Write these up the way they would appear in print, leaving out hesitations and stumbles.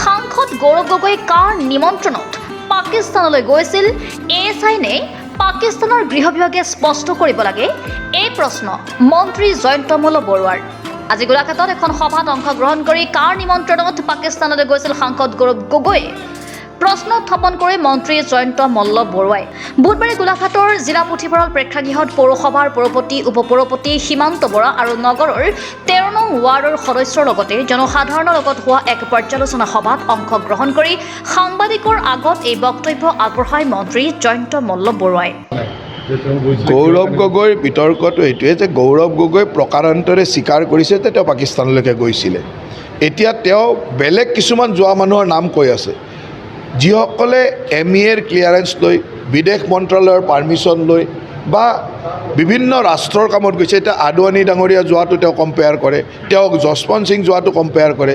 সাংসদ গৌৰৱ গগৈ কাৰ নিমন্ত্ৰণত পাকিস্তানলৈ গৈছিল এই চাইনে পাকিস্তানৰ গৃহ বিভাগে স্পষ্ট কৰিব লাগে এই প্ৰশ্ন মন্ত্ৰী জয়ন্ত মল্ল বৰুৱাৰ। আজি গোলাঘাটত এখন সভাত অংশগ্ৰহণ কৰি কাৰ নিমন্ত্ৰণত পাকিস্তানলৈ গৈছিল সাংসদ গৌৰৱ গগৈ প্ৰশ্ন উত্থাপন কৰি মন্ত্ৰী জয়ন্ত মল্ল বৰুৱাই বুধবাৰে গোলাঘাটৰ জিলা পুথিভঁৰাল প্ৰেক্ষাগৃহত পৌৰসভাৰ পৌৰপতি উপপৌৰপতি সীমান্ত বৰা আৰু নগৰৰ 13 নং ৱাৰ্ডৰ সদস্যৰ লগতে জনসাধাৰণৰ লগত হোৱা এক পৰ্যালোচনা সভাত অংশগ্ৰহণ কৰি সাংবাদিকৰ আগত এই বক্তব্য আগবঢ়ায় মন্ত্ৰী জয়ন্ত মল্ল বৰুৱাই। গৌৰৱ গগৈৰ বিতৰ্কটো এইটোৱে যে গৌৰৱ গগৈ প্ৰকাৰান্তৰে স্বীকাৰ কৰিছে যে তেওঁ পাকিস্তানলৈকে গৈছিলে। এতিয়া তেওঁ বেলেগ কিছুমান যোৱা মানুহৰ নাম কৈ আছে, যিসকলে MEAৰ ক্লিয়াৰেন্স লৈ বিদেশ মন্ত্ৰালয়ৰ পাৰ্মিশ্যন লৈ বা বিভিন্ন ৰাষ্ট্ৰৰ কামত গৈছে। এতিয়া আদৱানী ডাঙৰীয়া যোৱাটো তেওঁ কম্পেয়াৰ কৰে, তেওঁক যশৱন্ত সিং যোৱাটো কম্পেয়াৰ কৰে।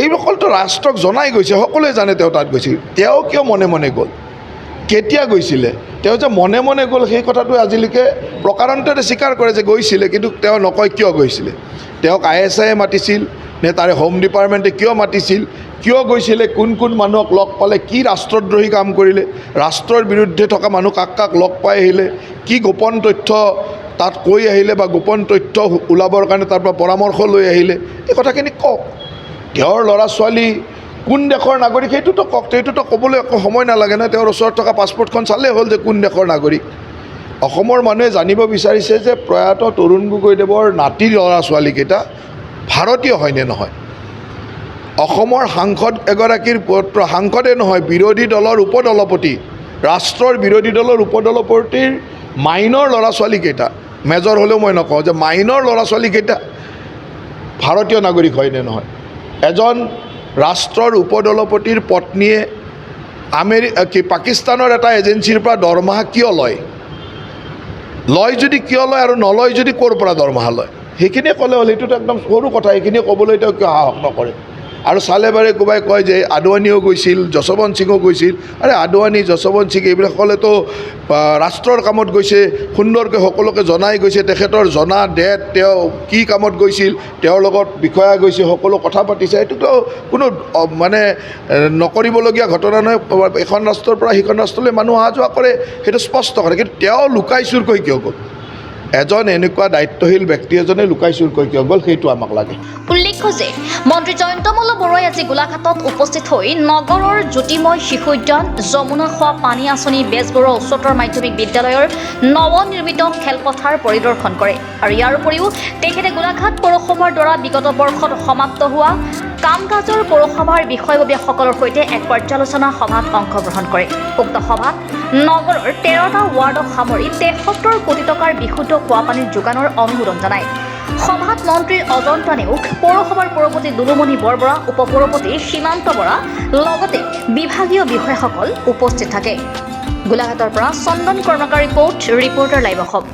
এইসকলতো ৰাষ্ট্ৰক জনাই গৈছে, সকলোৱে জানে তেওঁ তাত গৈছিল। তেওঁ কিয় মনে মনে গ'ল, কেতিয়া গৈছিলে, তেওঁ যে মনে মনে গ'ল সেই কথাটো আজিলৈকে প্ৰকাৰান্তৰে স্বীকাৰ কৰে যে গৈছিলে, কিন্তু তেওঁ নকয় কিয় গৈছিলে। তেওঁক ISIয়ে মাতিছিল নে তাৰে হোম ডিপাৰ্টমেণ্টে কিয় মাতিছিল, কিয় গৈছিলে, কোন কোন মানুহক লগ পালে, কি ৰাষ্ট্ৰদ্ৰোহী কাম কৰিলে, ৰাষ্ট্ৰৰ বিৰুদ্ধে থকা মানুহ কাক কাক লগ পাই আহিলে, কি গোপন তথ্য তাত কৈ আহিলে বা গোপন তথ্য ওলাবৰ কাৰণে তাৰ পৰা পৰামৰ্শ লৈ আহিলে, এই কথাখিনি কওক। তেওঁৰ ল'ৰা ছোৱালী কোন দেশৰ নাগৰিক সেইটোতো কওক, সেইটোতো ক'বলৈ একো সময় নালাগে নহয়। তেওঁৰ ওচৰত থকা পাছপৰ্টখন চালেই হ'ল যে কোন দেশৰ নাগৰিক। অসমৰ মানুহে জানিব বিচাৰিছে যে প্ৰয়াত তৰুণ গগৈদেৱৰ নাতিৰ ল'ৰা ছোৱালীকেইটা ভাৰতীয় হয়নে নহয়। অসমৰ সাংসদ এগৰাকীৰ পুত্ৰ, সাংসদে নহয়, বিৰোধী দলৰ উপদলপতি, ৰাষ্ট্ৰৰ বিৰোধী দলৰ উপদলপতিৰ মাইনৰ ল'ৰা ছোৱালীকেইটা, মেজৰ হ'লেও মই নকওঁ যে মাইনৰ ল'ৰা ছোৱালীকেইটা ভাৰতীয় নাগৰিক হয়নে নহয়। এজন ৰাষ্ট্ৰৰ উপদলপতিৰ পত্নীয়ে পাকিস্তানৰ এটা এজেঞ্চিৰ পৰা দৰমহা কিয় লয়, যদি কিয় লয় আৰু নলয় যদি ক'ৰ পৰা দৰমহা লয়, সেইখিনিয়ে ক'লে হ'ল। এইটোতো একদম সৰু কথা, এইখিনিয়ে ক'বলৈ তেওঁ কিয় সাহস নকৰে। আৰু চালে বাৰে কোবাই কয় যে আদৱানীও গৈছিল, যশৱন্ত সিঙো গৈছিল। আৰে আদৱানী, যশৱন্ত সিং এইবিলাকসকলেতো ৰাষ্ট্ৰৰ কামত গৈছে, সুন্দৰকৈ সকলোকে জনাই গৈছে তেখেতৰ জনা ডেট, তেওঁ কি কামত গৈছিল, তেওঁৰ লগত বিষয়া গৈছে, সকলো কথা পাতিছে। এইটোতো কোনো মানে নকৰিবলগীয়া ঘটনা নহয়। এখন ৰাষ্ট্ৰৰ পৰা সিখন ৰাষ্ট্ৰলৈ মানুহ অহা যোৱা কৰে, সেইটো স্পষ্ট কৰে। কিন্তু তেওঁ লুকাই চুৰকৈ কিয় গ'ল, এজন এনেকুৱা দায়িত্বশীল ব্যক্তি এজনে লুকাই চুৰকৈ কিয় গ'ল, সেইটো আমাক লাগে। উল্লেখ্য যে মন্ত্ৰী জয়ন্ত মল্ল বৰুৱাই আজি গোলাঘাটত উপস্থিত হৈ নগৰৰ জ্যোতিময় শিশু উদ্যান, যমুনা খোৱা পানী আঁচনি, বেজবৰুৱা উচ্চতৰ মাধ্যমিক বিদ্যালয়ৰ নৱনিৰ্মিত খেলপথাৰ পৰিদৰ্শন কৰে। আৰু ইয়াৰ উপৰিও তেখেতে গোলাঘাট পৌৰসভাৰ দ্বাৰা বিগত বৰ্ষত সমাপ্ত হোৱা কাম কাজৰ পৌৰসভাৰ বিষয়ববীয়াসকলৰ সৈতে এক পৰ্যালোচনা সভাত অংশগ্ৰহণ কৰে। উক্ত সভাত নগৰৰ 13টা ৱাৰ্ডক সামৰি 73 কোটি টকাৰ বিশুদ্ধ খোৱাপানীৰ যোগানৰ অনুমোদন জনায়। সভাত মন্ত্ৰীৰ অজন্তা নেওগ, পৌৰসভাৰ পৌৰপতি দুলুমণি বৰবৰা, উপপৌৰপতি সীমান্ত বৰা লগতে বিভাগীয় বিষয়াসকল উপস্থিত থাকে। গোলাঘাটৰ পৰা চন্দন কৰ্মকাৰী ৰিপৰ্টাৰ লাইভ অসম।